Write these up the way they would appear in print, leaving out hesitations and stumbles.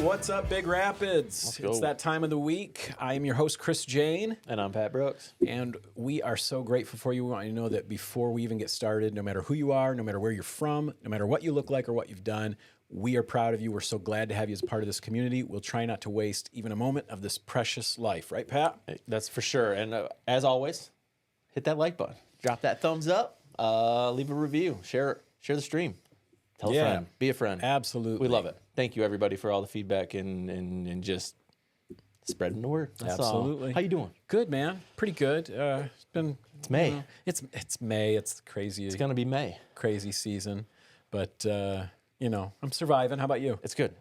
What's up, Big Rapids? It's that time of the week. I am your host, Chris Jane. And I'm Pat Brooks. And we are so grateful for you. We want you to know that before we even get started, no matter who you are, no matter where you're from, no matter what you look like or what you've done, we are proud of you. We're so glad to have you as a part of this community. We'll try not to waste even a moment of this precious life. Right, Pat? That's for sure. And as always, hit that like button. Drop that thumbs up. Leave a review. Share the stream. Tell a friend. Be a friend. Absolutely. We love it. Thank you, everybody, for all the feedback and just spreading the word. That's Absolutely. All. How you doing? Good, man. Pretty good. It's May. It's May. It's crazy. It's going to be May. Crazy season. But, I'm surviving. How about you? It's good.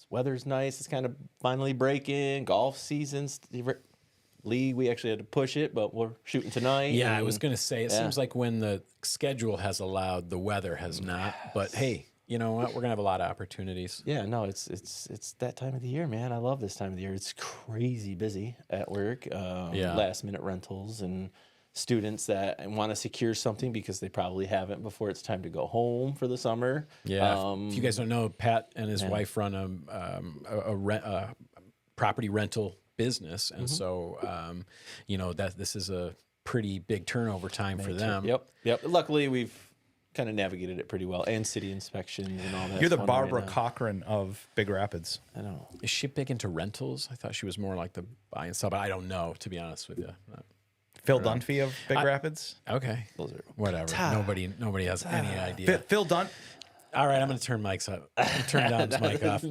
Weather's nice. It's kind of finally breaking. Golf season's... League, we actually had to push it, but we're shooting tonight. Yeah, I was going to say, it seems like when the schedule has allowed, the weather has not. But hey, you know what? We're going to have a lot of opportunities. Yeah, no, it's that time of the year, man. I love this time of the year. It's crazy busy at work. Last minute rentals and students that want to secure something because they probably haven't before it's time to go home for the summer. Yeah. If you guys don't know, Pat and his wife run a property rental business, and so that this is a pretty big turnover time for them. Yep. Luckily, we've kind of navigated it pretty well, and city inspections and all that. You're the Barbara Cochran of Big Rapids. I know. Is she big into rentals? I thought she was more like the buy and sell, but I don't know, to be honest with you. Phil Dunphy of Big Rapids. Okay, Those are whatever. Nobody has any idea. Phil Dunphy. All right, I'm going to turn mics up. Turn Dom's mic off.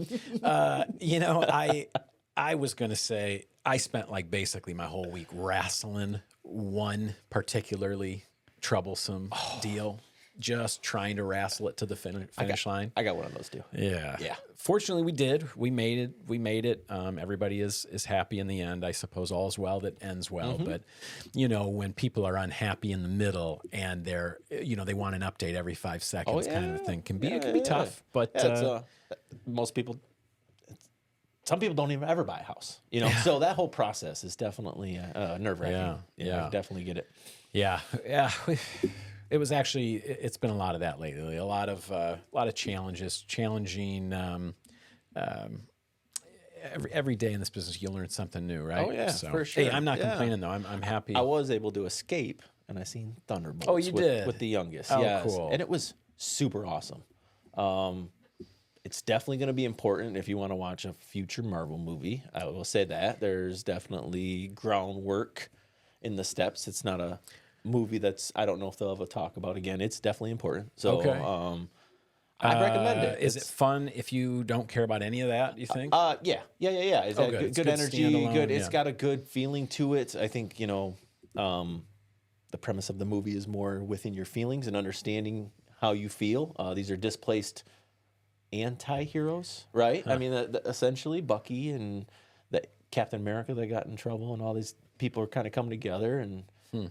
I was going to say, I spent basically my whole week wrestling one particularly troublesome deal, just trying to wrestle it to the finish line. I got one of those too. Yeah. Fortunately, we did. We made it. Everybody is happy in the end. I suppose all's well that ends well. But, when people are unhappy in the middle and they're, they want an update every 5 seconds kind of a thing, it can be tough. But most people... Some people don't even ever buy a house, So that whole process is definitely nerve-wracking. Yeah, definitely get it. Yeah. It was actually. It's been a lot of that lately. A lot of challenging. Every day in this business, you learn something new, right? Oh yeah, for sure. Hey, I'm not complaining though. I'm happy. I was able to escape, and I seen Thunderbolts. Oh, you did with the youngest. Oh, yes. Cool. And it was super awesome. It's definitely going to be important if you want to watch a future Marvel movie. I will say that. There's definitely groundwork in the steps. It's not a movie I don't know if they'll ever talk about again. It's definitely important. So I'd recommend it. Is it fun if you don't care about any of that, you think? Yeah. It's got good energy. Good. It's got a good feeling to it. I think, the premise of the movie is more within your feelings and understanding how you feel. These are displaced anti-heroes, right? I mean, essentially Bucky and the Captain America that got in trouble, and all these people are kind of coming together, and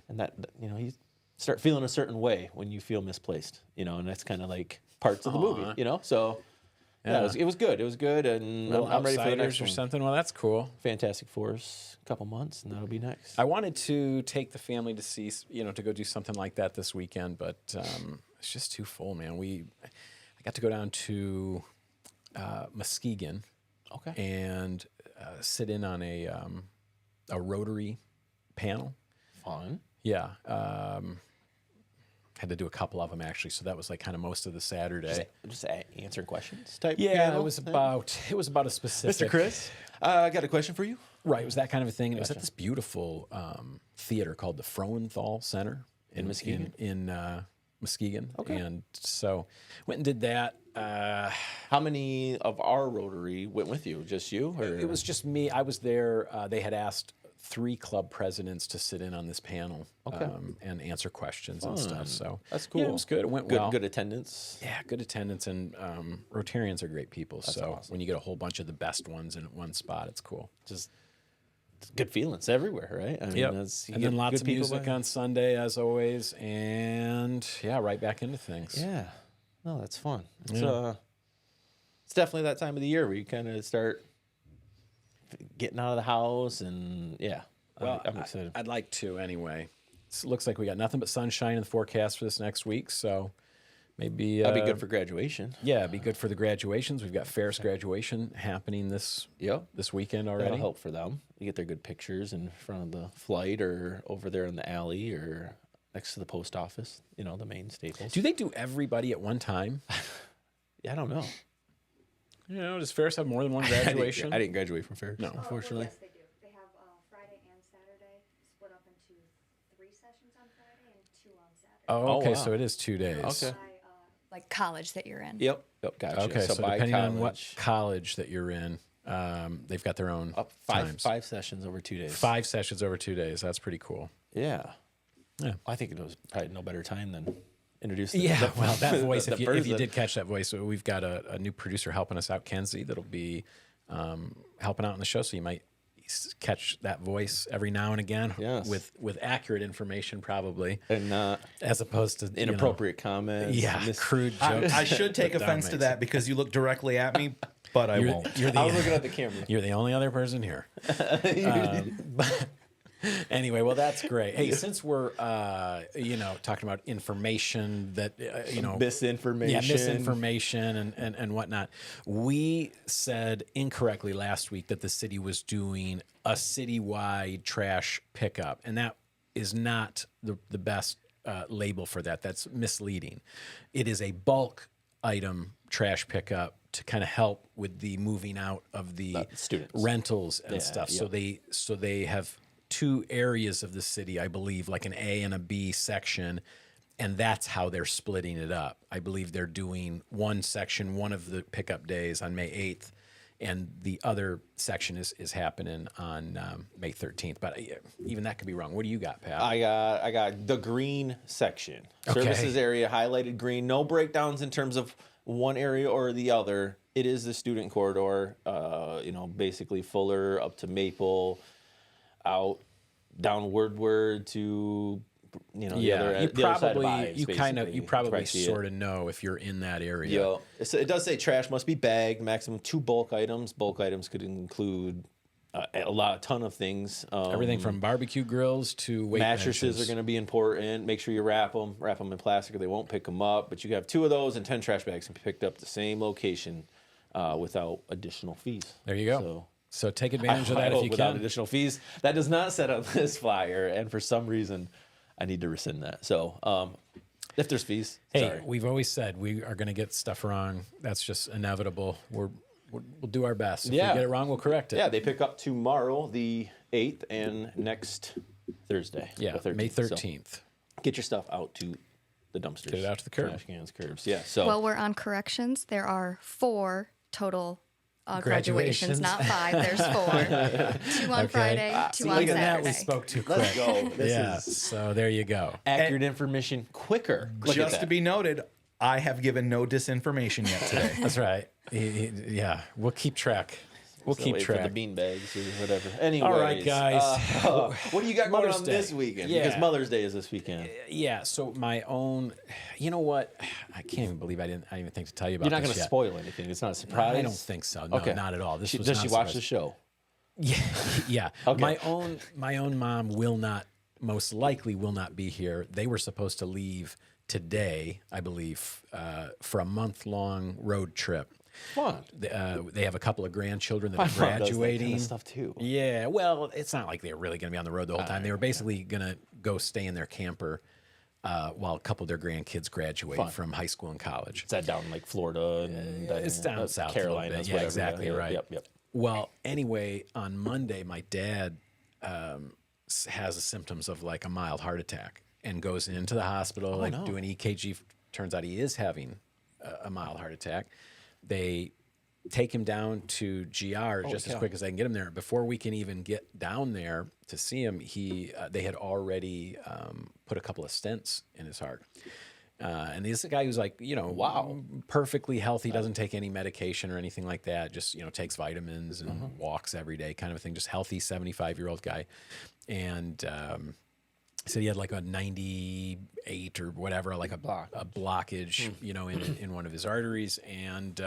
that you start feeling a certain way when you feel misplaced, and that's kind of like parts of the movie, So it was good. It was good, and I'm ready for the next or one. something. Well, that's cool. Fantastic Four's a couple months, and that'll be next. I wanted to take the family to see, to go do something like that this weekend, but it's just too full, man. I got to go down to Muskegon, and sit in on a Rotary panel. Fun. Yeah, had to do a couple of them actually, so that was kind of most of the Saturday. Just answering questions type. Yeah, panel? it was about a specific. Mr. Chris, I got a question for you. Right, it was that kind of a thing. And it was at this beautiful theater called the Froenthal Center in Muskegon. In Muskegon. Okay. And so went and did that. How many of our Rotary went with you? Just you? Or? It was just me. I was there. They had asked 3 club presidents to sit in on this panel and answer questions and stuff. So that's cool. Yeah, it was good. It went well. Good attendance. Yeah, good attendance. And Rotarians are great people. That's so awesome. When you get a whole bunch of the best ones in one spot, it's cool. Just good feelings everywhere, right? I mean, and then lots of music on Sunday, as always, and right back into things. Yeah, no, that's fun. It's definitely that time of the year where you kind of start getting out of the house, and I'm excited. I'd like to anyway. It looks like we got nothing but sunshine in the forecast for this next week, so maybe that'd be good for graduation. Yeah, it'd be good for the graduations. We've got Ferris Graduation happening this weekend already. That'll help for them. You get their good pictures in front of the flight or over there in the alley or next to the post office, the main staples. Do they do everybody at one time? Yeah, I don't know. Does Ferris have more than one graduation? I didn't graduate from Ferris, unfortunately. Yes, they do. They have Friday and Saturday split up into 3 sessions on Friday and 2 on Saturday. Oh, okay, wow. so it is 2 days. Okay. Like college that you're in. Yep, gotcha. Okay, so by depending on what college that you're in, they've got their own times. 5 sessions over 2 days. 5 sessions over 2 days. That's pretty cool. Yeah. Yeah. I think it was probably no better time than introduce well, that voice, if you person. did catch that voice, we've got a new producer helping us out, Kenzie, that'll be helping out in the show, so you might catch that voice every now and again with accurate information probably, and as opposed to inappropriate comments. Yeah, crude jokes. I should take offense to that because you look directly at me, but I won't. I was looking at the camera. You're the only other person here. Anyway, well, that's great. Hey, since we're talking about information that misinformation and whatnot, we said incorrectly last week that the city was doing a citywide trash pickup, and that is not the best label for that. That's misleading. It is a bulk item trash pickup to kind of help with the moving out of the students, rentals and stuff. Yeah. So they have 2 areas of the city, I believe, like an A and a B section, and that's how they're splitting it up. I believe they're doing one section, one of the pickup days on May 8th, and the other section is happening on May 13th. But even that could be wrong. What do you got, Pat? I got the green section. Okay. Services area highlighted green. No breakdowns in terms of one area or the other. It is the student corridor, basically Fuller up to Maple, out down Woodward to the other side of Ives, you probably sort of know if you're in that area. Yeah, it does say trash must be bagged. Maximum 2 bulk items. Bulk items could include a ton of things. Everything from barbecue grills to weight mattresses benches. are going to be important. Make sure you wrap them in plastic, or they won't pick them up. But you can have 2 of those, and 10 trash bags can be picked up at the same location without additional fees. There you go. So take advantage of that if you without can. Additional fees. That does not set up this flyer, and for some reason, I need to rescind that. So if there's fees, sorry. We've always said we are going to get stuff wrong. That's just inevitable. We'll do our best. If we get it wrong, we'll correct it. Yeah, they pick up tomorrow, the 8th, and next Thursday, the 13th. May 13th. So get your stuff out to the dumpsters. Get it out to the curb. Trash cans, curbs. Yeah. So while we're on corrections, there are 4 total graduations, not 5. There's 4. 2 on Friday, 2 on Saturday. That we spoke too quick. Let's go. This is so there you go. Accurate information quicker. Just to be noted, I have given no disinformation yet today. That's right. We'll keep track. We'll keep track. For the bean bags or whatever. Anyways, all right, guys. What do you got going on Day. This weekend? Yeah. Because Mother's Day is this weekend. Yeah. So my own. You know what? I can't even believe I didn't even think to tell you about. You're not this going to yet. spoil anything. It's not a surprise. I don't think so. No, not at all. Does she watch the show? Yeah. Okay. My own mom most likely will not be here. They were supposed to leave today, I believe, for a month-long road trip. Fun. They have a couple of grandchildren that are mom does that graduating. kind of stuff too. Yeah, well, it's not like they're really going to be on the road the whole time. They were basically going to go stay in their camper while a couple of their grandkids graduate from high school and college. Is that down like Florida and it's down south, Carolina? Yeah, exactly right. Yep. Well, anyway, on Monday, my dad has the symptoms of like a mild heart attack and goes into the hospital, do an EKG. Turns out he is having a mild heart attack. They take him down to GR just as quick as they can get him there. Before we can even get down there to see him, they had already put a couple of stents in his heart. And this is a guy who's like, perfectly healthy, doesn't take any medication or anything like that. Just, takes vitamins and walks every day kind of a thing. Just healthy 75-year-old guy. And so he had like a 98 or whatever, like a blockage, in one of his arteries. And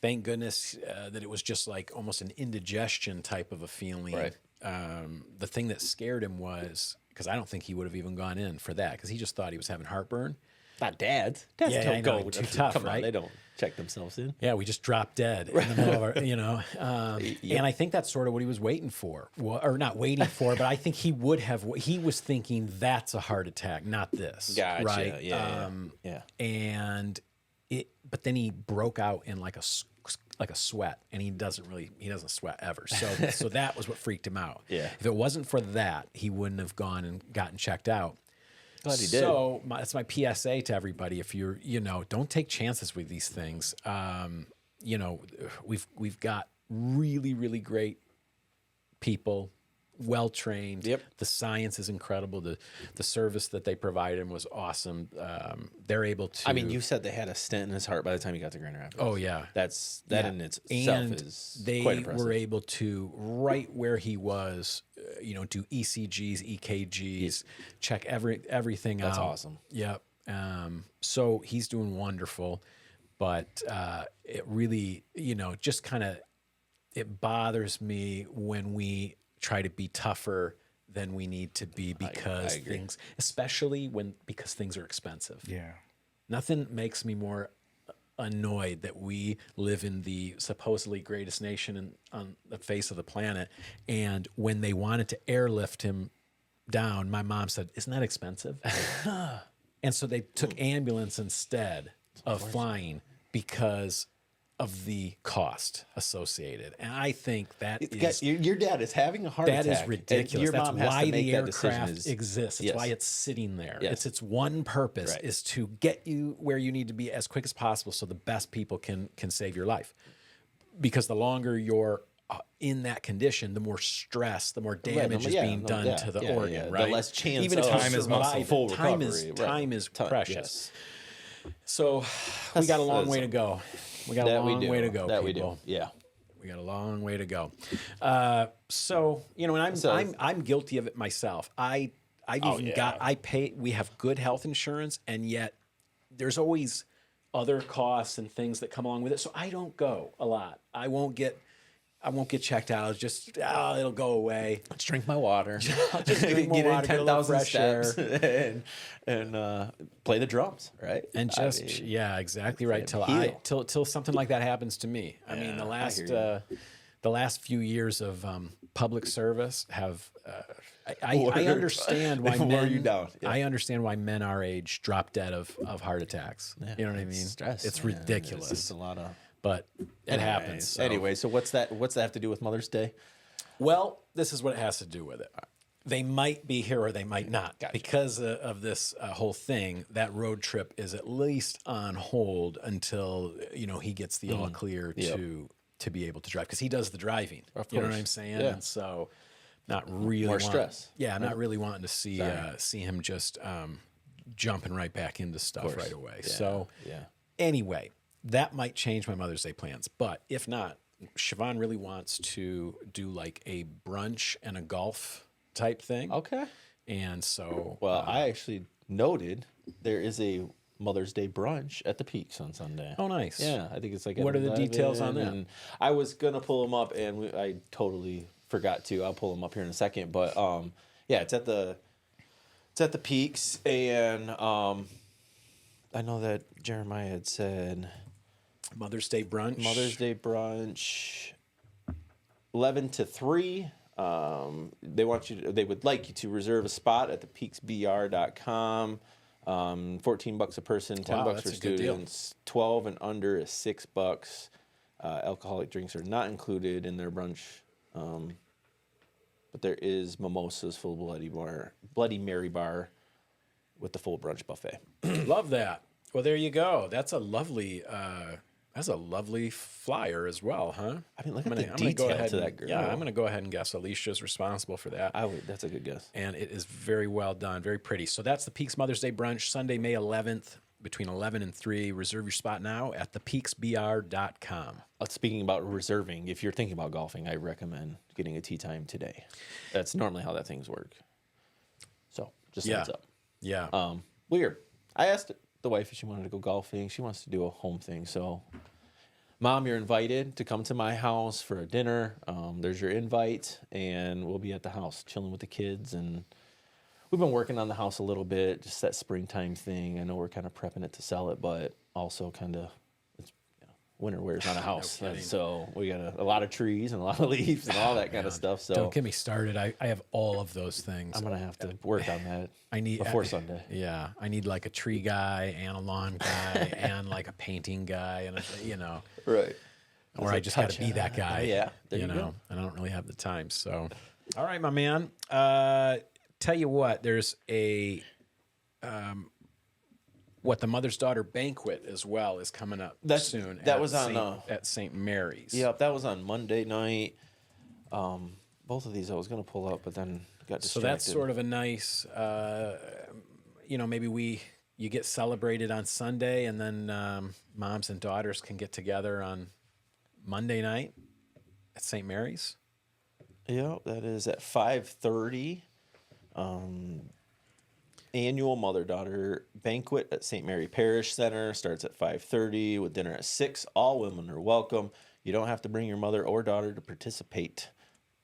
thank goodness that it was just like almost an indigestion type of a feeling. Right. The thing that scared him was, because I don't think he would have even gone in for that, because he just thought he was having heartburn. Not dads. Dads don't go. Too tough, Come right? on, they don't check themselves in. Yeah, we just dropped dead in the middle of our, and I think that's sort of what he was waiting for, or not waiting for, but I think he was thinking that's a heart attack, not this. Gotcha. Right? Yeah. And but then he broke out in like a sweat, and he doesn't sweat ever. So that was what freaked him out. Yeah. If it wasn't for that, he wouldn't have gone and gotten checked out. Glad he did. So that's my PSA to everybody. If you're, don't take chances with these things. We've got really, really great people, well trained. Yep. The science is incredible. The service that they provided him was awesome. They're able to. I mean, you said they had a stent in his heart by the time he got to Grand Rapids. Oh yeah, that in itself and is they quite impressive. were able to, right where he was, do ECGs, EKGs, check everything out. That's awesome. Yep. So he's doing wonderful, but it really, just kind of, it bothers me when we try to be tougher than we need to be because things, especially because things are expensive. Yeah. Nothing makes me more annoyed that we live in the supposedly greatest nation on the face of the planet, and when they wanted to airlift him down, my mom said, "Isn't that expensive?" And so they took ambulance instead of flying because of the cost associated. And I think that your dad is having a heart attack. That is ridiculous. Your mom That's has why to make the that decision aircraft exists. It's why it's sitting there. Yes. It's its one purpose Right. is to get you where you need to be as quick as possible so the best people can save your life. Because the longer you're in that condition, the more stress, the more damage is being done to the organ, right? The less chance Even of if time is muscle. full time recovery. time is precious. Yes. So we got a long way to go. We got a long way to go. That people. we do. Yeah. We got a long way to go. So and I'm guilty of it myself. We have good health insurance, and yet there's always other costs and things that come along with it. So I don't go a lot. I won't get checked out. It's just it'll go away. Let's drink my water. I'll just drink more water, get a little fresh air, and play the drums, right? and just exactly right till something like that happens to me. I mean, the last few years of public service have. I understand why men. You down. Yeah. I understand why men our age drop dead of heart attacks. Yeah, you know what I mean? Stress. It's ridiculous. It's a lot of. But it happens. So. Anyway, so what's that have to do with Mother's Day? Well, this is what it has to do with it. They might be here or they might not. Gotcha. Because of this whole thing, that road trip is at least on hold until he gets the all clear to be able to drive, because he does the driving. Of course. You know what I'm saying? Yeah. And so not really More stress. Yeah, not really wanting to see him just jumping right back into stuff right away. Yeah. So anyway, that might change my Mother's Day plans. But if not, Siobhan really wants to do like a brunch and a golf type thing. Okay. And so... Well, I actually noted there is a Mother's Day brunch at the Peaks on Sunday. Oh, nice. Yeah, I think it's like... What are the details on that? And I was going to pull them up, and I totally forgot to. I'll pull them up here in a second. But, it's at the Peaks, and I know that Jeremiah had said... Mother's Day brunch. 11 to 3. They would like you to reserve a spot at thepeaksbr.com. $14 a person, $10 for students. 12 and under is $6. Alcoholic drinks are not included in their brunch. But there is mimosas, full Bloody Mary bar with the full brunch buffet. Love that. Well, there you go. That's a lovely flyer as well, huh? I mean, look at the detail to that girl. Yeah, I'm going to go ahead and guess Alicia's responsible for that. That's a good guess. And it is very well done, very pretty. So that's the Peaks Mother's Day brunch, Sunday, May 11th, between 11 and 3. Reserve your spot now at thepeaksbr.com. Speaking about reserving, if you're thinking about golfing, I recommend getting a tee time today. That's normally how that things work. So just heads up. Yeah. Weird. I asked the wife if she wanted to go golfing. She wants to do a home thing. So, Mom, you're invited to come to my house for a dinner. There's your invite, and we'll be at the house chilling with the kids, and we've been working on the house a little bit, just that springtime thing. I know we're kind of prepping it to sell it, but also kind of winter wears on a house. No so we got a lot of trees and a lot of leaves and all that kind of stuff. So don't get me started. I have all of those things. I'm going to have to work on that before Sunday. Yeah. I need like a tree guy and a lawn guy and like a painting guy and, Right. Or I just got to be that guy. Yeah. There you know, and I don't really have the time. So, all right, my man. Tell you what, there's a... the Mother's Daughter Banquet as well is coming up soon. That was on at St. Mary's. Yep, that was on Monday night. Both of these I was going to pull up, but then got distracted. So that's sort of a nice, maybe you get celebrated on Sunday, and then moms and daughters can get together on Monday night at St. Mary's. Yeah, that is at 5:30. Annual Mother-Daughter Banquet at St. Mary Parish Center starts at 5:30 with dinner at 6. All women are welcome. You don't have to bring your mother or daughter to participate.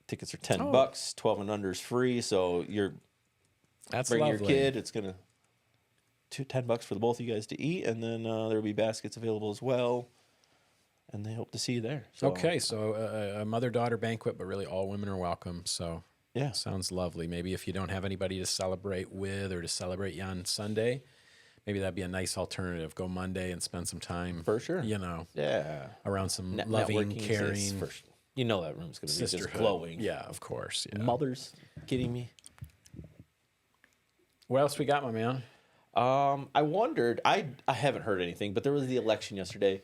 Tickets are $10. 12 and under is free. So bring your kid. It's gonna $10 for the both of you guys to eat, and then there'll be baskets available as well. And they hope to see you there. So, okay, so a mother-daughter banquet, but really all women are welcome. So. Yeah. Sounds lovely. Maybe if you don't have anybody to celebrate with or to celebrate you on Sunday, maybe that'd be a nice alternative. Go Monday and spend some time. For sure. Around some loving, caring. That room's going to be just glowing. Yeah, of course. Yeah. Mothers. Kidding me? What else we got, my man? I wondered, I haven't heard anything, but there was the election yesterday.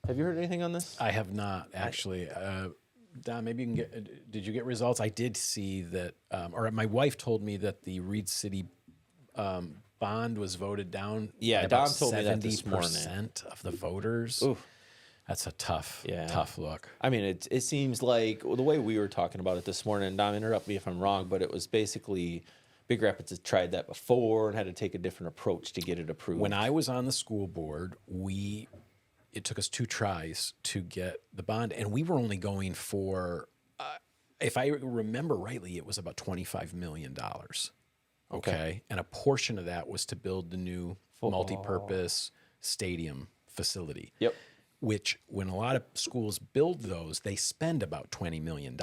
Have you heard anything on this? I have not, actually. Don, maybe you can get. Did you get results? I did see that, or my wife told me that the Reed City bond was voted down. Yeah, Don told me that this morning. 70% of the voters. Oof. That's a tough look. I mean, it seems like the way we were talking about it this morning. Don, interrupt me if I'm wrong, but it was basically Big Rapids has tried that before and had to take a different approach to get it approved. When I was on the school board, it took us 2 tries to get the bond, and we were only going for, if I remember rightly, it was about $25 million. Okay. And a portion of that was to build the new multi-purpose stadium facility. Yep. Which, when a lot of schools build those, they spend about $20 million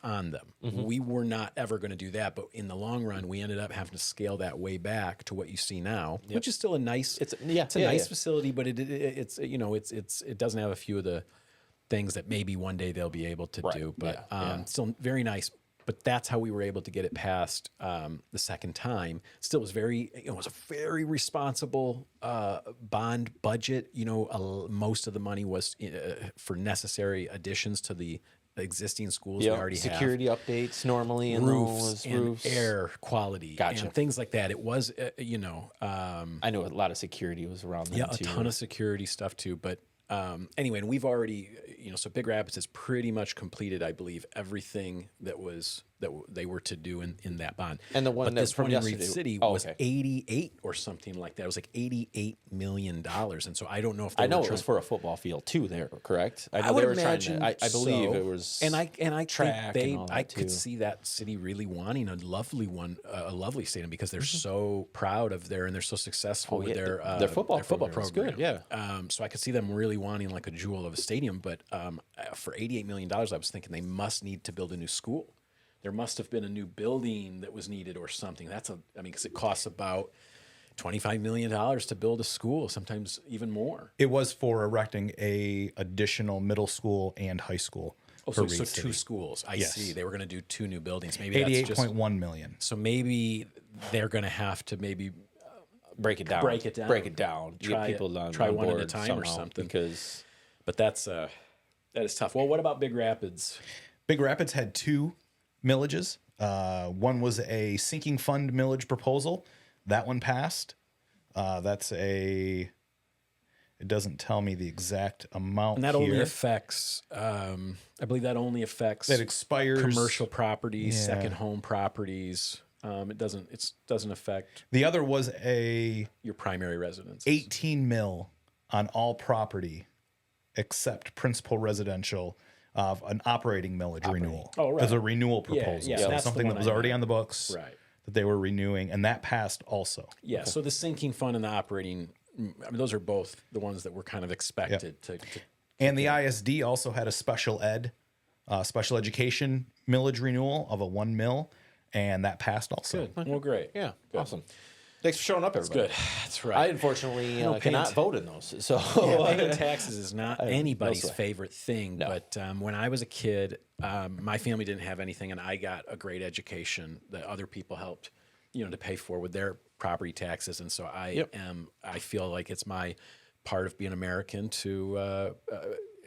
on them. Mm-hmm. We were not ever going to do that, but in the long run, we ended up having to scale that way back to what you see now, which is still a nice. It's a nice facility, but it doesn't have a few of the things that maybe one day they'll be able to do. But still very nice. But that's how we were able to get it passed the second time. Still, it was a very responsible bond budget. Most of the money was for necessary additions to the existing schools we already have. Security updates normally, and roofs and air quality, and things like that. It was, I know a lot of security was around that too. A ton of security stuff too. But anyway, and we've already, so Big Rapids has pretty much completed, I believe, everything that they were to do in that bond. And the one that's from in Reed City was 88 or something like that. It was like $88 million. And so I don't know if it was for a football field too. There, correct? I know would they were imagine trying to. I believe it was. And I track think and all that I could see that city really wanting a lovely stadium because they're so proud of and they're so successful with their football program. Good, yeah. So I could see them really wanting like a jewel of a stadium, but for $88 million, I was thinking they must need to build a new school. There must have been a new building that was needed or something. Because it costs about $25 million to build a school, sometimes even more. It was for erecting a additional middle school and high school. So 2 schools. I see. They were going to do 2 new buildings. Maybe $88.1 million. So maybe they're going to have to break it down. Try one at a time or something. But that is tough. Well, what about Big Rapids? Big Rapids had 2 millages. One was a sinking fund millage proposal. That one passed. It doesn't tell me the exact amount. And that only affects, I believe that only affects that expires commercial properties, second home properties. It doesn't affect. The other was your primary residence. 18 mil on all property except principal residential of an operating millage renewal. Oh, right. As a renewal proposal. Yeah, so something that was already on the books. Right. that they were renewing, and that passed also. Yeah, so the sinking fund and the operating, I mean, those are both the ones that were kind of expected to and the ISD also had a special education millage renewal of a 1 mil, and that passed also. Good. Well, great. Yeah, good. awesome. Thanks for showing up, everybody. That's good. That's right. I unfortunately cannot vote in those. So paying taxes is not anybody's favorite thing. No. But when I was a kid, my family didn't have anything, and I got a great education that other people helped, to pay for with their property taxes. And so I feel like it's my part of being American to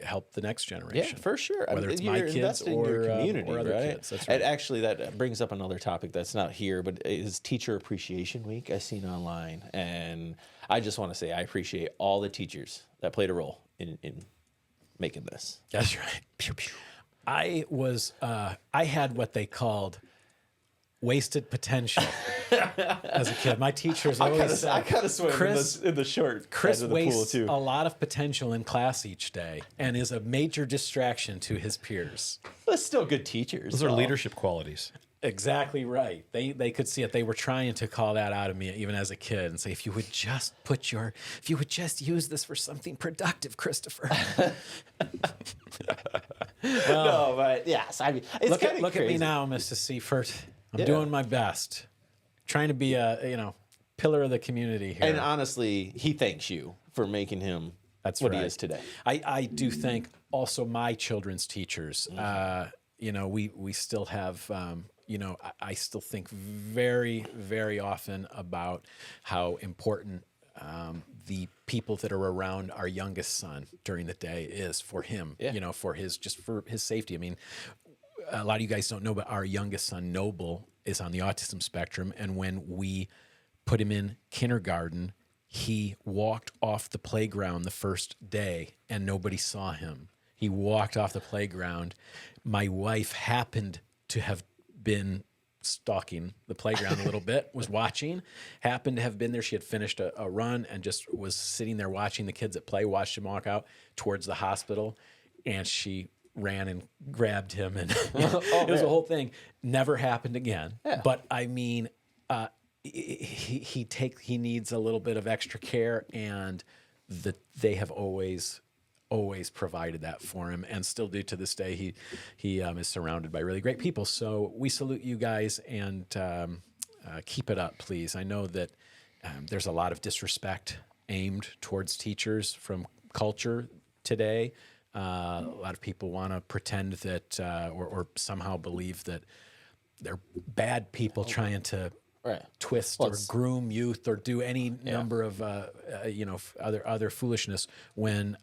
help the next generation. Yeah, for sure. Whether it's my kids or your community, or other right? kids. That's right. And actually, that brings up another topic that's not here, but is Teacher Appreciation Week. I've seen online, and I just want to say I appreciate all the teachers that played a role in making this. That's right. Pew, pew. I had what they called wasted potential as a kid. My teachers always said, I kind of swim in the short Chris end of the wastes pool too. a lot of potential in class each day and is a major distraction to his peers. But still good teachers. Those are leadership qualities. Exactly right. They could see it. They were trying to call that out of me even as a kid and say, if you would just use this for something productive, Christopher. Well, no, but yes, I mean, it's look at me now, Mr. Seifert. I'm doing my best, trying to be a pillar of the community here. And honestly, he thanks you for making him what he is today. I do thank also my children's teachers. We still have I still think very, very often about how important the people that are around our youngest son during the day is for him. For his safety. I mean, a lot of you guys don't know, but our youngest son, Noble, is on the autism spectrum. And when we put him in kindergarten, he walked off the playground the first day and nobody saw him. He walked off the playground. My wife happened to have been stalking the playground a little bit, was watching, happened to have been there. She had finished a run and just was sitting there watching the kids at play, watched him walk out towards the hospital, and she ran and grabbed him, and it was a whole thing. Never happened again. Yeah. But I mean, he needs a little bit of extra care, and they have always provided that for him, and still do to this day. He is surrounded by really great people. So we salute you guys, and keep it up, please. I know that there's a lot of disrespect aimed towards teachers from culture today. A lot of people want to pretend that or somehow believe that they're bad people trying to twist or groom youth or do any number of other foolishness when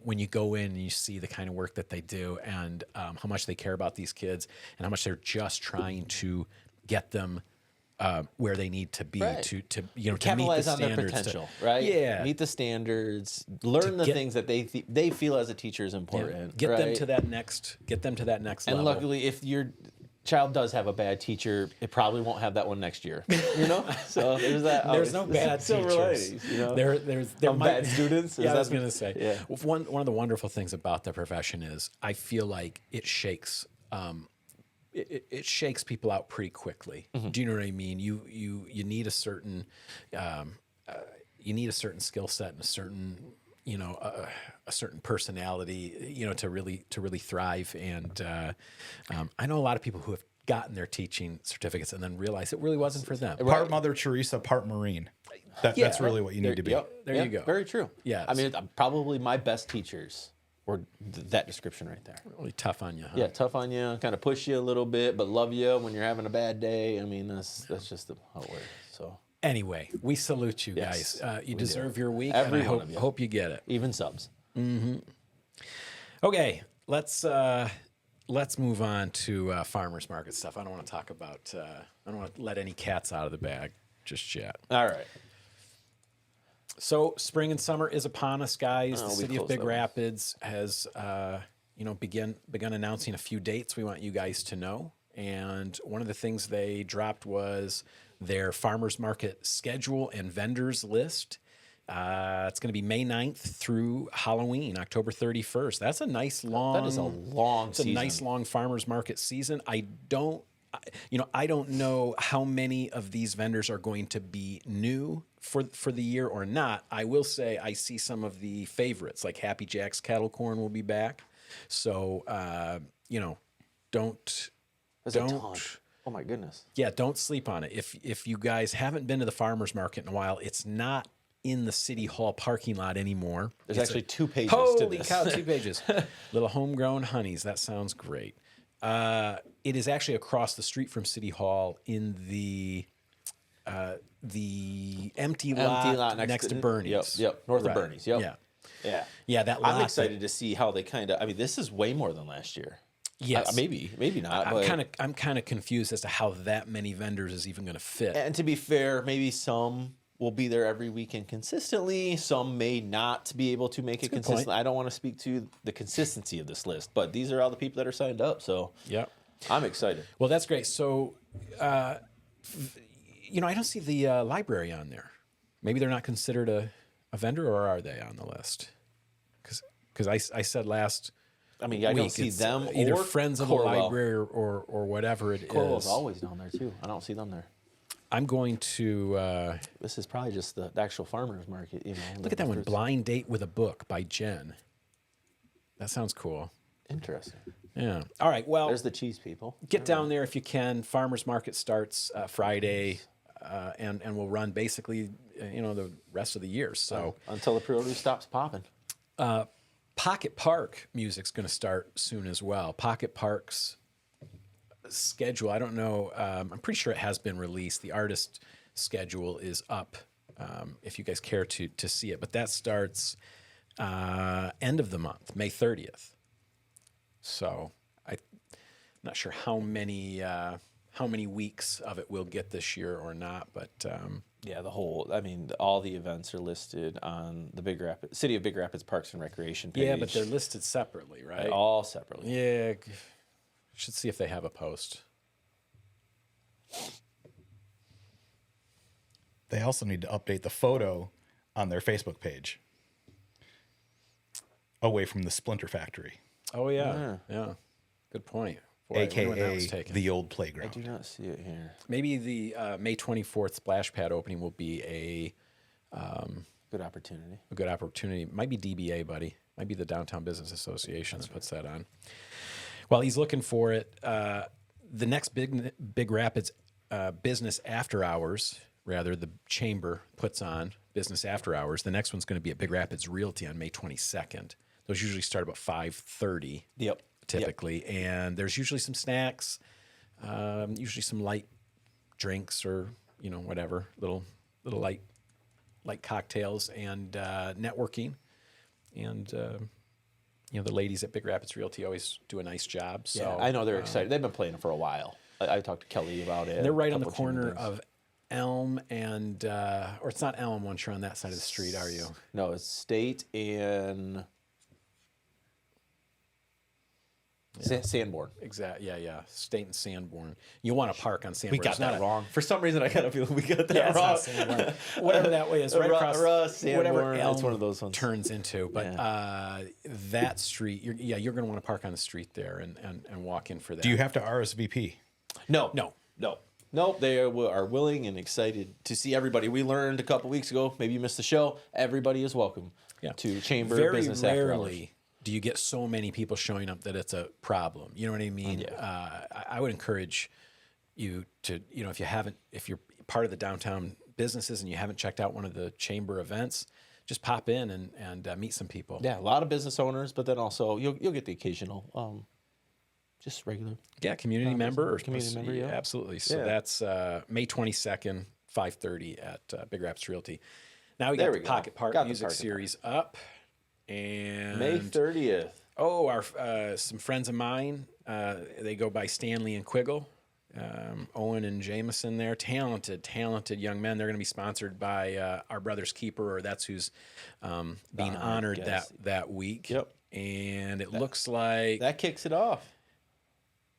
you go in and you see the kind of work that they do and how much they care about these kids and how much they're just trying to get them where they need to be to capitalize to meet the on their standards, potential, right? Yeah, meet the standards, learn the things that they feel as a teacher is important. Get them to that next level. And luckily, if your child does have a bad teacher, it probably won't have that one next year. So there's that. There's no bad teachers. There might bad students. I was going to say. Yeah. One of the wonderful things about the profession is I feel like it shakes. It shakes people out pretty quickly. Mm-hmm. Do you know what I mean? You need a certain skill set and a certain a certain personality to really thrive. And I know a lot of people who have gotten their teaching certificates and then realize it really wasn't for them. Part Mother Teresa, part Marine. That's really what you need to be. There you go. Very true. Yeah. I mean, probably my best teachers. Or that description right there. Really tough on you, huh? Yeah, tough on you, kind of push you a little bit, but love you when you're having a bad day. I mean, that's just how it works. So anyway, we salute you guys. You deserve your week, Every and I hope you get it. Even subs. Mm-hmm. Okay, let's move on to farmers market stuff. I don't want to talk about. I don't want to let any cats out of the bag just yet. All right. So spring and summer is upon us, guys. The city of Big Rapids has, begun announcing a few dates we want you guys to know. And one of the things they dropped was their farmers market schedule and vendors list. It's going to be May 9th through Halloween, October 31st. That's a nice long. That is a long season. It's a nice long farmers market season. I don't know how many of these vendors are going to be new for the year or not. I will say I see some of the favorites, like Happy Jack's Cattle Corn will be back. So, don't. There's a ton. Oh my goodness. Yeah, don't sleep on it. If you guys haven't been to the farmers market in a while, it's not in the City Hall parking lot anymore. There's actually 2 pages to Holy this. cow, 2 pages. Little homegrown honeys. That sounds great. It is actually across the street from City Hall in the empty lot next to Bernie's. Yep. North of Bernie's. Yep. Yeah. Yeah, that lot. I'm excited to see how they this is way more than last year. Yes. Maybe not. I'm kind of confused as to how that many vendors is even going to fit. And to be fair, maybe some will be there every weekend consistently. Some may not be able to make it consistent. I don't want to speak to the consistency of this list, but these are all the people that are signed up. So yeah, I'm excited. Well, that's great. So, I don't see the library on there. Maybe they're not considered a vendor, or are they on the list? Because I said last. I don't see them either or friends of Corwell. the library or whatever it Corwell's is. always down there too. I don't see them there. I'm going to This is probably just the actual farmers market. look at that one. Blind Date with a Book by Jen. That sounds cool. Interesting. Yeah. All right. Well, there's the cheese people. Get down there if you can. Farmers market starts Friday, and will run basically the rest of the year. So until the produce stops popping. Pocket Park music's going to start soon as well. Pocket Park's schedule, I don't know. I'm pretty sure it has been released. The artist schedule is up. If you guys care to see it, but that starts end of the month, May 30th. So I'm not sure how many weeks of it we'll get this year or not, but yeah, all the events are listed on the City of Big Rapids Parks and Recreation page. Yeah, but they're listed separately, right? All separately. Yeah, should see if they have a post. They also need to update the photo on their Facebook page away from the Splinter Factory. Oh, yeah. Good point. Boy, AKA the old playground. I do not see it here. Maybe the May 24th splash pad opening will be a good opportunity. A good opportunity. Might be DBA, buddy. Might be the Downtown Business Association that puts that on. While he's looking for it, the next Big Rapids Business After Hours, rather, the Chamber puts on Business After Hours. The next one's going to be at Big Rapids Realty on May 22nd. Those usually start about 5:30. Yep. Typically, and there's usually some snacks, usually some light drinks or whatever, little light cocktails and networking, and the ladies at Big Rapids Realty always do a nice job. So yeah, I know they're excited. They've been playing it for a while. I talked to Kelly about it. They're right on the corner of Elm and or it's not Elm once you're on that side of the street, are you? No, it's State and. Yeah. Sanborn. Exactly. Yeah. State and Sanborn. You want to park on Sanborn. We got that wrong. For some reason, I kind of feel we got that wrong. It's not Sanborn. Whatever that way is, right across Sanborn, whatever Elm it's one of those ones. turns into. But that street, you're going to want to park on the street there and walk in for that. Do you have to RSVP? No. They are willing and excited to see everybody. We learned a couple weeks ago. Maybe you missed the show. Everybody is welcome to Chamber Business After Hours. Very rarely do you get so many people showing up that it's a problem. You know what I mean? Yeah. I would encourage you to, if you're part of the downtown businesses and you haven't checked out one of the chamber events, just pop in and meet some people. Yeah, a lot of business owners, but then also you'll get the occasional, just regular. Yeah, community member or community member. Yeah, absolutely. So that's May 22nd, 5:30 at Big Rapids Realty. Now we got the Pocket Park Music Series up. And May 30th. Oh, some friends of mine, they go by Stanley and Quiggle, Owen and Jameson there. Talented young men. They're going to be sponsored by our brother's keeper, or that's who's being honored that week. Yep. And it looks like that kicks it off.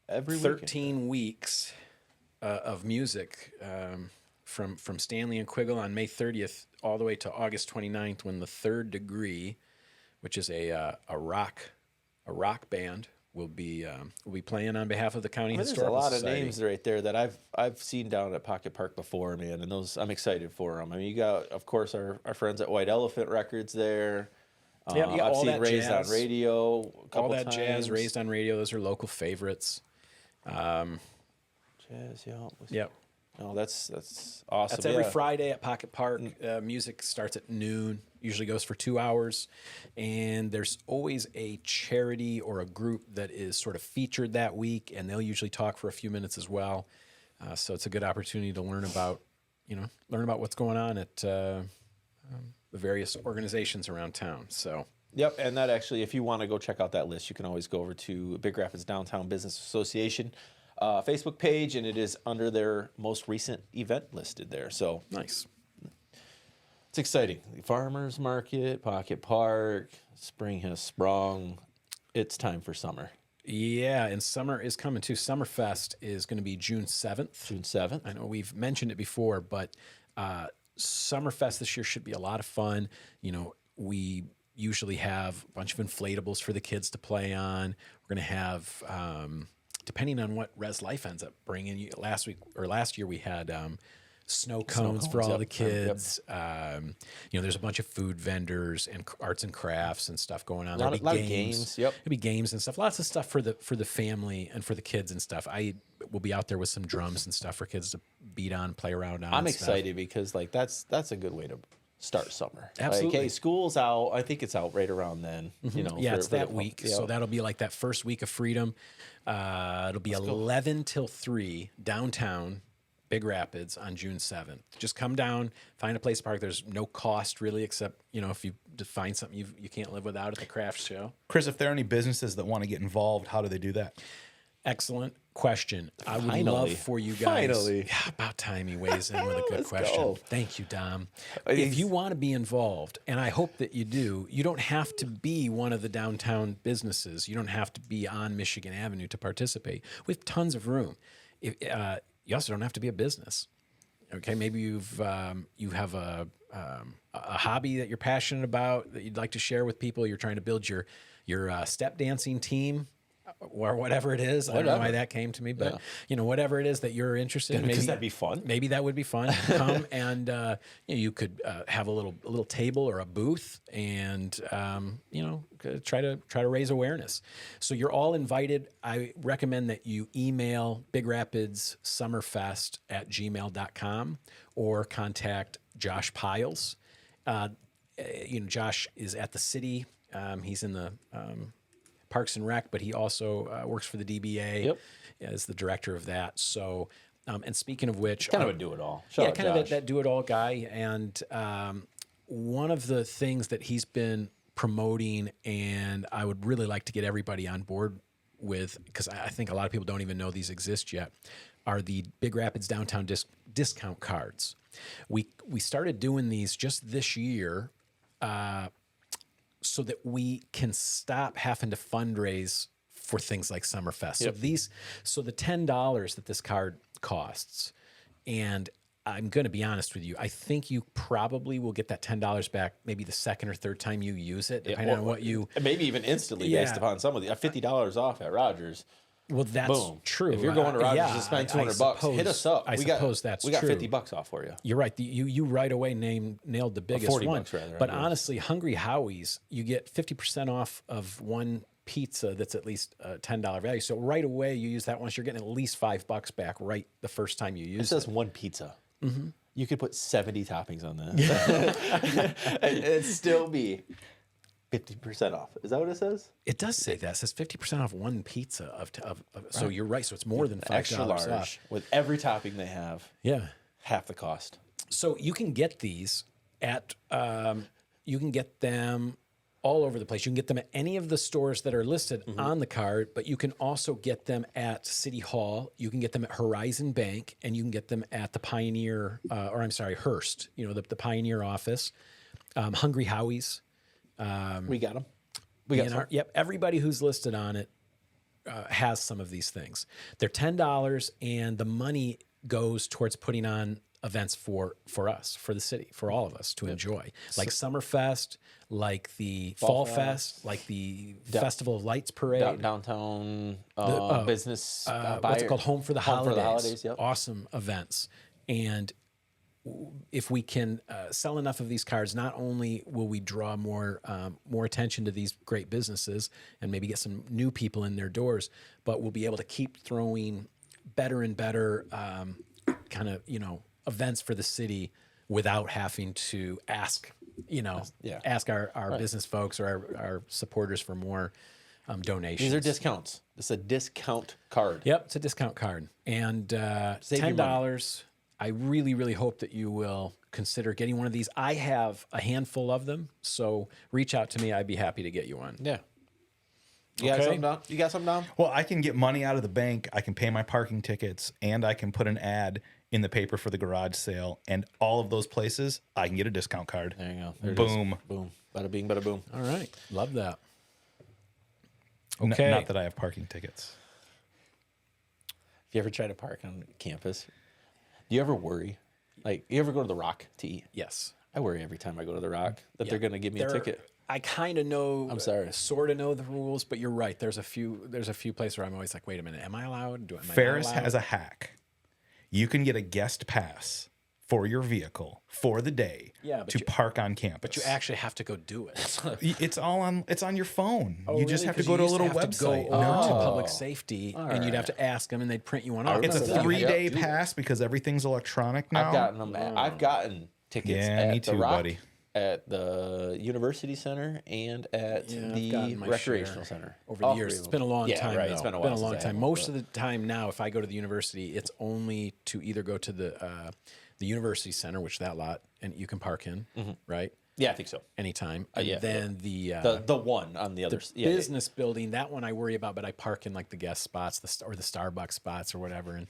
Every 13 weeks of music from Stanley and Quiggle on May 30th all the way to August 29th when the Third Degree, which is a rock band, will be playing on behalf of the county There's historical a lot society. of names right there that I've seen down at Pocket Park before, man, and those I'm excited for them. I mean, you got, of course, our friends at White Elephant Records there. Yeah, I've all seen that Raised jazz, on Radio a couple all that times. jazz Raised on Radio. Those are local favorites. Jazz, yeah. Yep. No, that's awesome. That's every Friday at Pocket Park. Music starts at noon, usually goes for 2 hours. And there's always a charity or a group that is sort of featured that week, and they'll usually talk for a few minutes as well. So it's a good opportunity to learn about what's going on at the various organizations around town. So. Yep, and that actually, if you want to go check out that list, you can always go over to Big Rapids Downtown Business Association Facebook page, and it is under their most recent event listed there. So nice. It's exciting. Farmers Market, Pocket Park, spring has sprung. It's time for summer. Yeah, and summer is coming too. Summerfest is going to be June 7th. June 7th. I know we've mentioned it before, but Summerfest this year should be a lot of fun. You know, we usually have a bunch of inflatables for the kids to play on. We're going to have, depending on what Res Life ends up bringing. Last year we had snow cones for all the kids. Yep. You know, there's a bunch of food vendors and arts and crafts and stuff going on. A lot of games. Yep. There'll be games and stuff. Lots of stuff for the family and for the kids and stuff. I will be out there with some drums and stuff for kids to beat on, play around on. I'm excited because like that's a good way to start summer. Absolutely. Like, hey, school's out. I think it's out right around then. You know, yeah, it's that week. Yep. So that'll be like that first week of freedom. It'll be 11 till 3 downtown Big Rapids on June 7th. Just come down, find a place to park. There's no cost really, except, you know, if you find something you can't live without at the craft show. Chris, if there are any businesses that want to get involved, how do they do that? Excellent question. I would love for you guys. Finally. Yeah, about time he weighs in with a good question. Go. Thank you, Dom. If you want to be involved, and I hope that you do, you don't have to be one of the downtown businesses. You don't have to be on Michigan Avenue to participate. We have tons of room. You also don't have to be a business. Okay, maybe you have a hobby that you're passionate about that you'd like to share with people. You're trying to build your step dancing team, or whatever it is. I don't know why that came to me, but you know, whatever it is that you're interested in, maybe that'd be fun. Maybe that would be fun. Come and you could have a little table or a booth, and you know, try to raise awareness. So you're all invited. I recommend that you email bigrapidssummerfest@gmail.com or contact Josh Piles. You know, Josh is at the city. He's in the Parks and Rec, but he also works for the DBA as the director of that. So, and speaking of which, kind of a do-it-all. Kind of that do-it-all guy. And one of the things that he's been promoting, and I would really like to get everybody on board with, because I think a lot of people don't even know these exist yet, are the Big Rapids Downtown discount cards. We started doing these just this year, so that we can stop having to fundraise for things like Summerfest. So the $10 that this card costs, and I'm going to be honest with you, I think you probably will get that $10 back maybe the second or third time you use it, depending on what you... Maybe even instantly based upon some of the $50 off at Rogers. Well, that's true. If you're going to Rogers to spend $200, hit us up. I suppose that's true. We got $50 off for you. You're right. You right away nailed the biggest 40 one. bucks rather. But honestly, Hungry Howie's, you get 50% off of one pizza that's at least a $10 value. So right away, you use that once, you're getting at least $5 back right the first time you use it. It says one pizza. Mm-hmm. You could put 70 toppings on that. It'd still be 50% off. Is that what it says? It does say that. It says 50% off one pizza so you're right. So it's more than $5 extra large off. With every topping they have. Yeah. Half the cost. So you can get these at you can get them all over the place. You can get them at any of the stores that are listed on the card, but you can also get them at City Hall. You can get them at Horizon Bank, and you can get them at the Pioneer, Hearst, you know, the Pioneer office, Hungry Howie's. We got them. We got some. Yep. Everybody who's listed on it has some of these things. They're $10, and the money goes towards putting on events for us, for the city, for all of us to enjoy, like Summerfest, like the Fall Fest, like the Festival of Lights Parade, downtown business. what's it called? Home for the Holidays. Yep. Awesome events. And if we can sell enough of these cards, not only will we draw more attention to these great businesses and maybe get some new people in their doors, but we'll be able to keep throwing better and better kind of, events for the city without having to ask our business folks or our supporters for more donations. These are discounts. It's a discount card. Yep, it's a discount card. And $10. I really, really hope that you will consider getting one of these. I have a handful of them, so reach out to me. I'd be happy to get you one. Yeah. You got something down? You got something down? Well, I can get money out of the bank. I can pay my parking tickets, and I can put an ad in the paper for the garage sale. And all of those places, I can get a discount card. There you go. There Boom. Boom. Bada bing, bada boom. All right. Love that. Okay. Not that I have parking tickets. If you ever try to park on campus, do you ever worry? Like, you ever go to the Rock to eat? Yes. I worry every time I go to the Rock that they're going to give me a ticket. I kind of know. I'm sorry. Sort of know the rules, but you're right. There's a few places where I'm always like, wait a minute, am I allowed? Ferris has a hack. You can get a guest pass for your vehicle for the day to park on campus. But you actually have to go do it. It's on your phone. Oh, you just have to go to a little website. To public safety, and you'd have to ask them, and they'd print you one off. It's a 3-day pass because everything's electronic now. I've gotten tickets at me too, the Rock, buddy. at the University Center, and at the Recreational Center. Over the years. It's been a long time, right. though. It's been a while. while. Long time. Most of the time now, if I go to the university, it's only to either go to the University Center, which that lot, and you can park in, right? Yeah, I think so. Anytime. And then the one on the other business building, that one I worry about, but I park in like the guest spots, or the Starbucks spots or whatever, and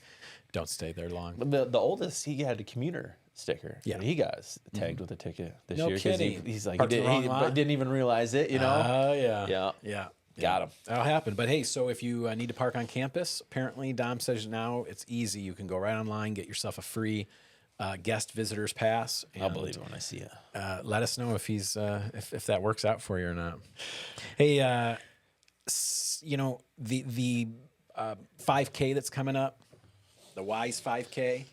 don't stay there long. But the oldest, he had a commuter sticker. Yeah, he got tagged with a ticket this year. No kidding. He's like, he didn't even realize it, Oh, yeah. Got him. That'll happen. But hey, so if you need to park on campus, apparently Dom says now it's easy. You can go right online, get yourself a free guest visitors pass. I'll believe it when I see it. Let us know if he's if that works out for you or not. Hey, the 5K that's coming up, the Wise 5K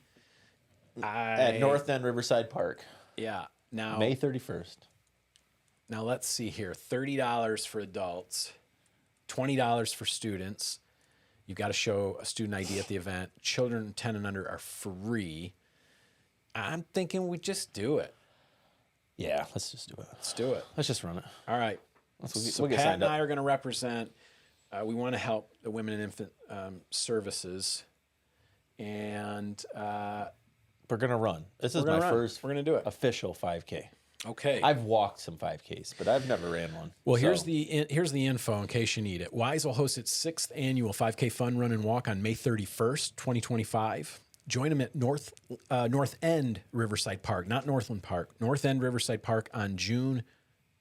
at North End Riverside Park. Yeah. Now May 31st. Now let's see here. $30 for adults, $20 for students. You've got to show a student ID at the event. Children 10 and under are free. I'm thinking we just do it. Yeah, let's just do it. Let's do it. Let's just run it. All right. We'll get Pat and I are going to represent. We want to help the Women and Infant Services, and we're going to run. This is my first. We're going to do it. Official 5K. Okay. I've walked some 5Ks, but I've never ran one. Well, here's the info in case you need it. Wise will host its 6th annual 5K Fun Run and Walk on May 31st, 2025. Join them at North End Riverside Park, not Northland Park. North End Riverside Park on June.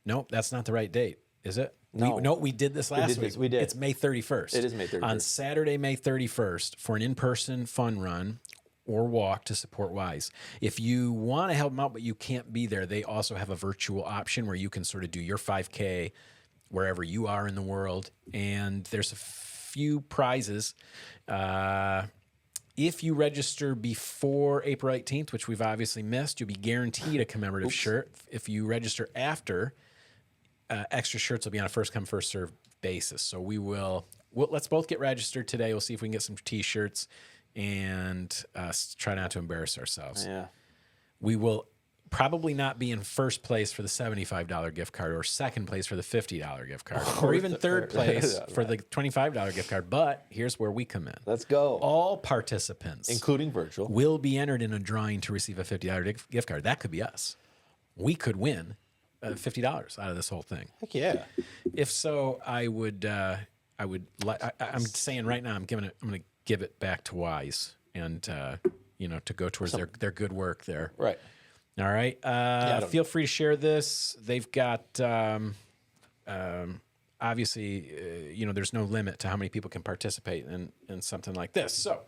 Nope, that's not the right date, is it? No, we did this last week. We did. It's May 31st. It is May 31st. On Saturday, May 31st, for an in-person fun run or walk to support Wise. If you want to help them out, but you can't be there, they also have a virtual option where you can sort of do your 5K wherever you are in the world. And there's a few prizes. If you register before April 18th, which we've obviously missed, you'll be guaranteed a commemorative shirt. If you register after, extra shirts will be on a first-come, first-served basis. So let's both get registered today. We'll see if we can get some T-shirts and try not to embarrass ourselves. Yeah. We will probably not be in first place for the $75 gift card or second place for the $50 gift card or even third place for the $25 gift card. But here's where we come in. Let's go. All participants, including virtual, will be entered in a drawing to receive a $50 gift card. That could be us. We could win $50 out of this whole thing. Heck yeah. If so, I'm saying right now, I'm going to give it back to Wise and, to go towards their good work there. Right. All right. Feel free to share this. They've got, obviously, there's no limit to how many people can participate in something like this. So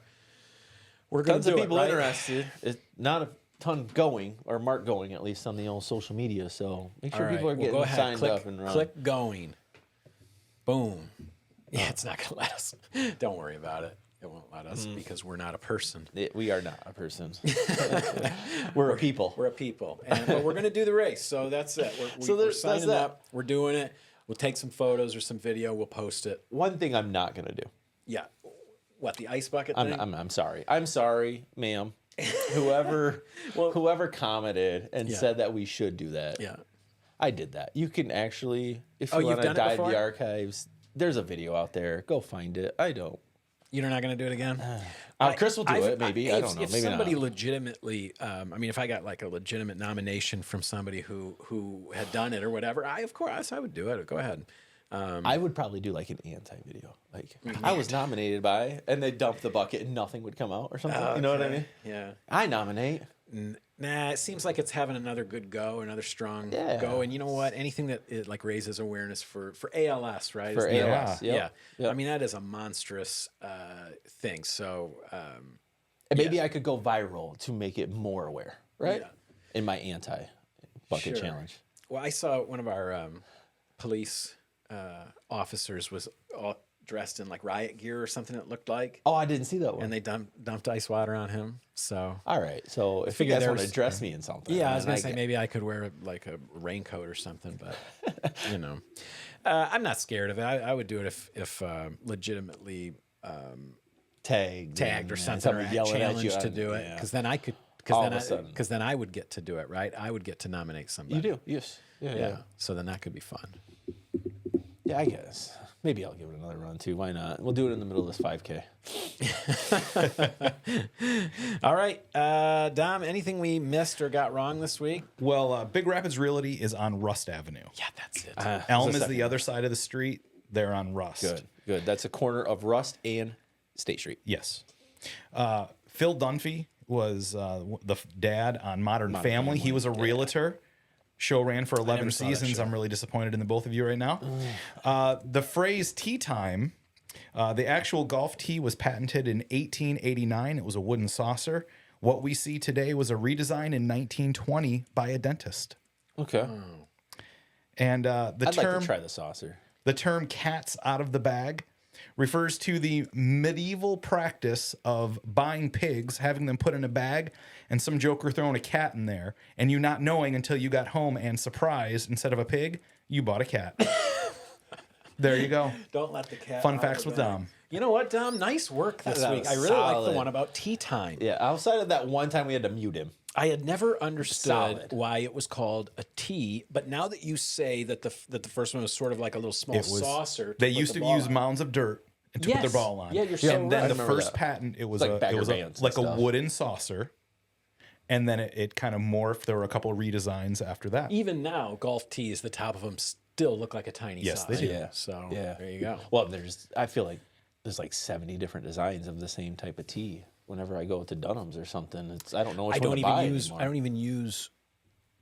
we're going to do it. Tons of people interested. It's not ton going, or mark going at least on the old social media. So make sure people are getting signed up and run. Click going. Boom. Yeah, it's not going to let us. Don't worry about it. It won't let us because we're not a person. We are not a person. We're a people. We're a people. But we're going to do the race. So that's it. We're signing up. We're doing it. We'll take some photos or some video. We'll post it. One thing I'm not going to do. Yeah. What, the ice bucket thing? I'm sorry. I'm sorry, ma'am. Whoever commented and said that we should do that. Yeah. I did that. You can actually, if you want to dive the archives, there's a video out there. Go find it. I don't. You're not going to do it again? Chris will do it, maybe. I don't know. If maybe somebody not. legitimately, if I got like a legitimate nomination from somebody who had done it or whatever, of course I would do it. Go ahead. I would probably do like an anti-video. Like I was nominated by, and they dumped the bucket and nothing would come out or something. You know what I mean? Yeah. I nominate. Nah, it seems like it's having another good go, another strong go. And you know what? Anything that it like raises awareness for ALS, right? For ALS, yeah. I mean, that is a monstrous thing. So, and maybe I could go viral to make it more aware, right? Yeah. In my anti-bucket challenge. Well, I saw one of our police officers was all dressed in like riot gear or something, it looked like. Oh, I didn't see that one. And they dumped ice water on him. So all right. So if you guys want to dress me in something. Yeah, I was going to say maybe I could wear like a raincoat or something, but you know. I'm not scared of it. I would do it if legitimately tagged or something, or challenged to do it, because then I could because then I would get to do it, right? I would get to nominate somebody. You do. Yes. Yeah. So then that could be fun. Yeah, I guess. Maybe I'll give it another run, too. Why not? We'll do it in the middle of this 5K. All right. Dom, anything we missed or got wrong this week? Well, Big Rapids Realty is on Rust Avenue. Yeah, that's it. Elm is the other side of the street. They're on Rust. Good. That's a corner of Rust and State Street. Yes. Phil Dunphy was the dad on Modern Family. He was a realtor. Show ran for 11 seasons. I'm really disappointed in the both of you right now. The phrase tea time, the actual golf tee was patented in 1889. It was a wooden saucer. What we see today was a redesign in 1920 by a dentist. Okay. And I'd like to try the saucer. The term "cats out of the bag" refers to the medieval practice of buying pigs, having them put in a bag, and some joker throwing a cat in there, and you not knowing until you got home and surprised, instead of a pig, you bought a cat. There you go. Don't let the cat. Fun facts with Dom. You know what, Dom? Nice work this week. I really like the one about tea time. Yeah, outside of that one time we had to mute him. I had never understood why it was called a tea, but now that you say that the first one was sort of like a little small saucer. They used to use mounds of dirt and to put their ball on. Yeah, you're so And then right. the first patent, it was like a wooden saucer. And then it kind of morphed. There were a couple of redesigns after that. Even now, golf tees, the top of them still look like a tiny saucer. Yes, they do. Yeah. So there you go. Well, I feel like there's like 70 different designs of the same type of tee. Whenever I go to Dunham's or something, I don't know which one to buy anymore. I don't even use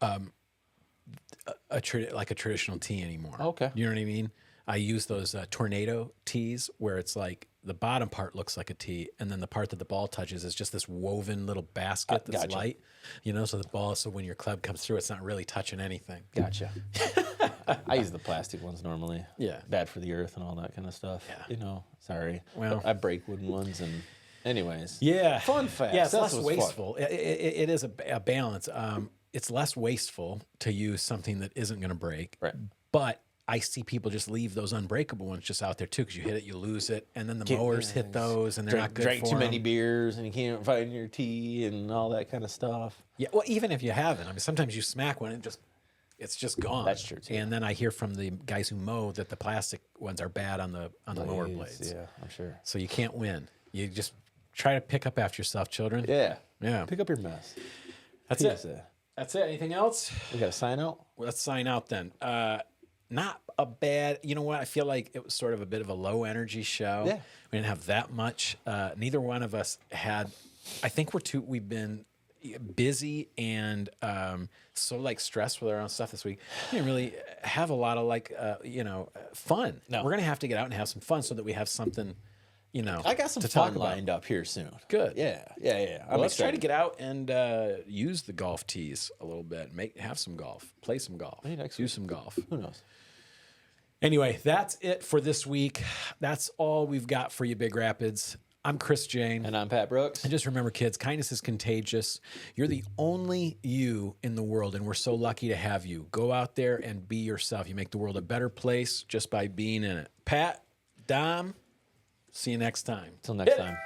a traditional tee anymore. Okay. You know what I mean? I use those tornado tees where it's like the bottom part looks like a tee, and then the part that the ball touches is just this woven little basket that's light. You know, so the ball, so when your club comes through, it's not really touching anything. Gotcha. I use the plastic ones normally. Yeah. Bad for the earth and all that kind of stuff. Yeah. You know, sorry. Well, I break wooden ones and... Anyways, fun facts. Yeah, it's less wasteful. It is a balance. It's less wasteful to use something that isn't going to break. Right. But I see people just leave those unbreakable ones just out there too, because you hit it, you lose it, and then the mowers hit those, and they're not good for them. Drank too many beers, and you can't find your tea and all that kind of stuff. Yeah. Well, even if you haven't, I mean, sometimes you smack one and it's just gone. That's true too. And then I hear from the guys who mow that the plastic ones are bad on the mower blades. Yeah, I'm sure. So you can't win. You just try to pick up after yourself, children. Yeah. Yeah. Pick up your mess. That's it. That's it. Anything else? We got to sign out? Well, let's sign out then. Not a bad, you know what? I feel like it was sort of a bit of a low energy show. Yeah. We didn't have that much. Neither one of us had, I think we've been busy and so like stressed with our own stuff this week. We didn't really have a lot of fun. No. We're going to have to get out and have some fun so that we have something I got some fun lined up here soon. Good. Yeah. Well, let's try to get out and use the golf tees a little bit. Have some golf. Play some golf. Do some golf. Who knows? Anyway, that's it for this week. That's all we've got for you, Big Rapids. I'm Chris Jane. And I'm Pat Brooks. And just remember, kids, kindness is contagious. You're the only you in the world, and we're so lucky to have you. Go out there and be yourself. You make the world a better place just by being in it. Pat, Dom, see you next time. Till next time.